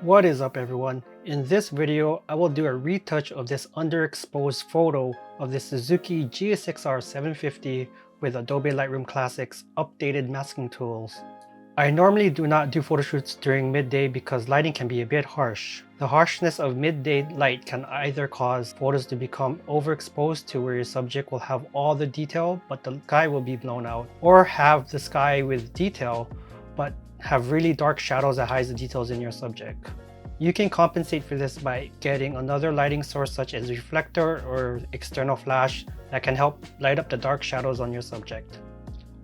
What is up everyone? In this video, I will do a retouch of this underexposed photo of the Suzuki GSXR750 with Adobe Lightroom Classic's updated masking tools. I normally do not do photoshoots during midday because lighting can be a bit harsh. The harshness of midday light can either cause photos to become overexposed to where your subject will have all the detail but the sky will be blown out, or have the sky with detail but have really dark shadows that hides the details in your subject. You can compensate for this by getting another lighting source such as reflector or external flash that can help light up the dark shadows on your subject.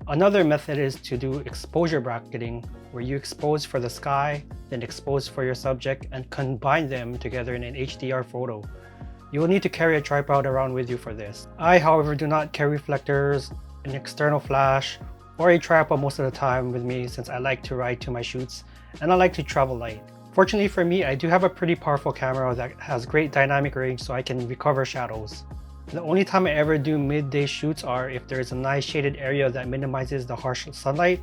Another method is to do exposure bracketing, where you expose for the sky, then expose for your subject, and combine them together in an HDR photo. You will need to carry a tripod around with you for this. I, however, do not carry reflectors, an external flash, or a tripod most of the time with me since I like to ride to my shoots and I like to travel light. Fortunately for me, I do have a pretty powerful camera that has great dynamic range so I can recover shadows. The only time I ever do midday shoots are if there is a nice shaded area that minimizes the harsh sunlight,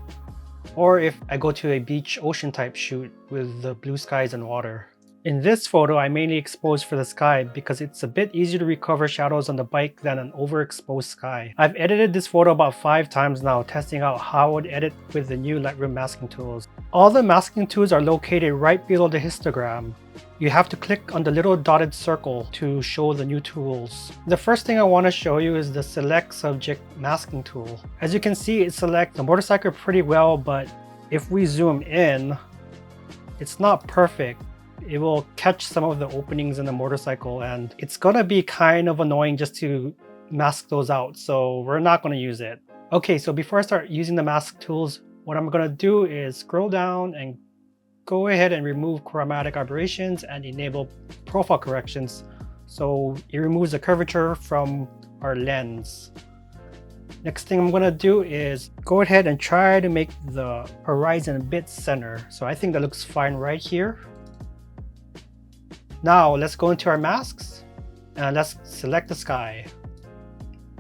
or if I go to a beach ocean type shoot with the blue skies and water. In this photo, I mainly expose for the sky because it's a bit easier to recover shadows on the bike than an overexposed sky. I've edited this photo about 5 times now, testing out how I would edit with the new Lightroom masking tools. All the masking tools are located right below the histogram. You have to click on the little dotted circle to show the new tools. The first thing I want to show you is the Select Subject masking tool. As you can see, it selects the motorcycle pretty well, but if we zoom in, it's not perfect. It will catch some of the openings in the motorcycle and it's gonna be kind of annoying just to mask those out, so we're not gonna use it. Okay, so before I start using the mask tools, what I'm gonna do is scroll down and go ahead and remove chromatic aberrations and enable profile corrections so it removes the curvature from our lens. Next thing I'm gonna do is go ahead and try to make the horizon a bit center. So I think that looks fine right here. Now let's go into our masks and let's select the sky.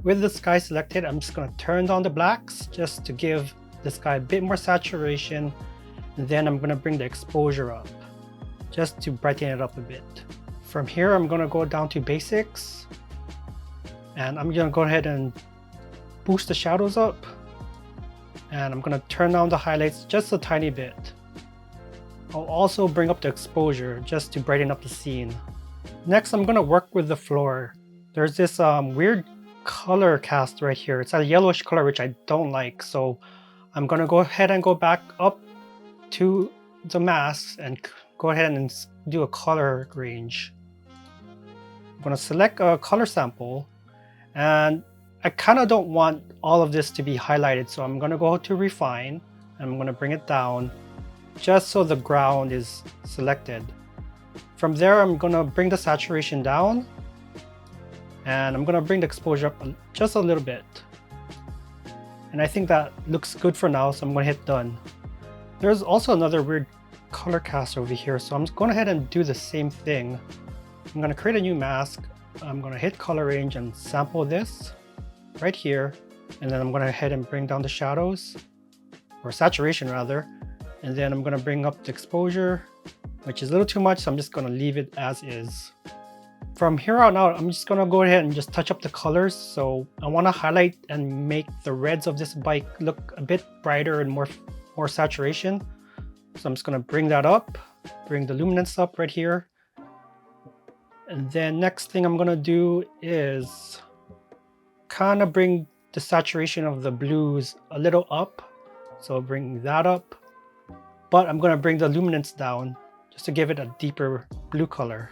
With the sky selected, I'm just going to turn down the blacks just to give the sky a bit more saturation, and then I'm going to bring the exposure up just to brighten it up a bit. From here, I'm going to go down to basics and I'm going to go ahead and boost the shadows up, and I'm going to turn down the highlights just a tiny bit. I'll also bring up the exposure just to brighten up the scene. Next, I'm going to work with the floor. There's this weird color cast right here. It's a yellowish color which I don't like, so I'm going to go ahead and go back up to the mask and go ahead and do a color range. I'm going to select a color sample, and I kind of don't want all of this to be highlighted, so I'm going to go to refine and I'm going to bring it down just so the ground is selected. From there, I'm going to bring the saturation down and I'm going to bring the exposure up just a little bit. And I think that looks good for now, so I'm going to hit done. There's also another weird color cast over here, so I'm just going ahead and do the same thing. I'm going to create a new mask. I'm going to hit color range and sample this right here, and then I'm going to head and bring down the shadows, or saturation rather. And then I'm going to bring up the exposure, which is a little too much, so I'm just going to leave it as is. From here on out, I'm just going to go ahead and just touch up the colors. So I want to highlight and make the reds of this bike look a bit brighter and more saturation. So I'm just going to bring that up, bring the luminance up right here. And then next thing I'm going to do is kind of bring the saturation of the blues a little up. So I'll bring that up. But I'm going to bring the luminance down just to give it a deeper blue color.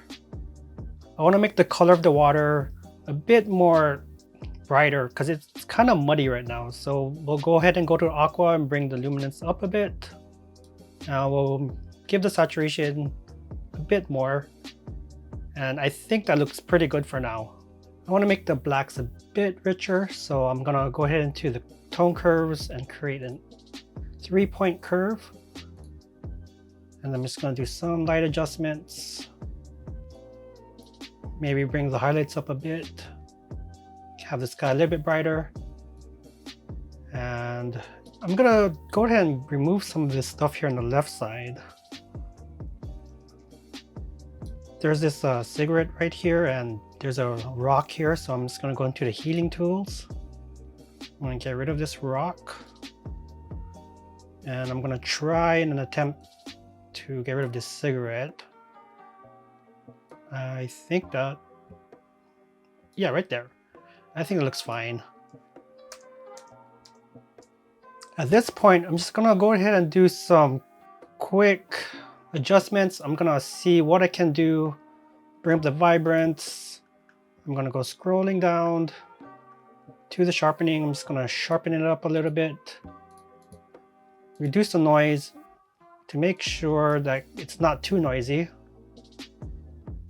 I want to make the color of the water a bit more brighter because it's kind of muddy right now. So we'll go ahead and go to aqua and bring the luminance up a bit. Now we'll give the saturation a bit more. And I think that looks pretty good for now. I want to make the blacks a bit richer. So I'm going to go ahead into the tone curves and create a 3-point curve. And I'm just going to do some light adjustments. Maybe bring the highlights up a bit. Have the sky a little bit brighter. And I'm going to go ahead and remove some of this stuff here on the left side. There's this cigarette right here, and there's a rock here, so I'm just going to go into the healing tools. I'm going to get rid of this rock, and I'm going to try in an attempt to get rid of this cigarette. I think that, yeah, right there. I think it looks fine. At this point, I'm just gonna go ahead and do some quick adjustments. I'm gonna see what I can do, bring up the vibrance. I'm gonna go scrolling down to the sharpening. I'm just gonna sharpen it up a little bit, reduce the noise to make sure that it's not too noisy.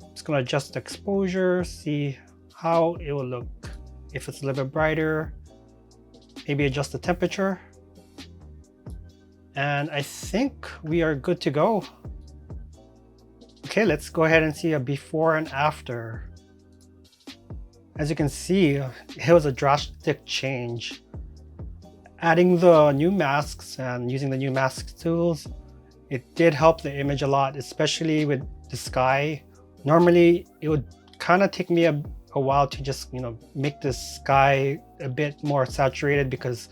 I'm just gonna adjust the exposure, see how it will look. If it's a little bit brighter, maybe adjust the temperature. And I think we are good to go. Okay, let's go ahead and see a before and after. As you can see, it was a drastic change. Adding the new masks and using the new mask tools, it did help the image a lot, especially with the sky. Normally, it would kind of take me a while to just, make the sky a bit more saturated because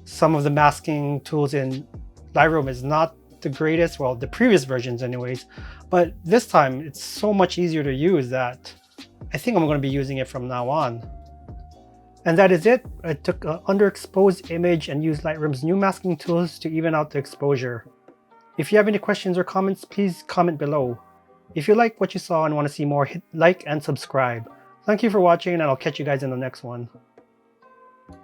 some of the masking tools in Lightroom is not the greatest, well, the previous versions anyways, but this time it's so much easier to use that I think I'm going to be using it from now on. And that is it. I took an underexposed image and used Lightroom's new masking tools to even out the exposure. If you have any questions or comments, please comment below. If you like what you saw and want to see more, hit like and subscribe. Thank you for watching, and I'll catch you guys in the next one.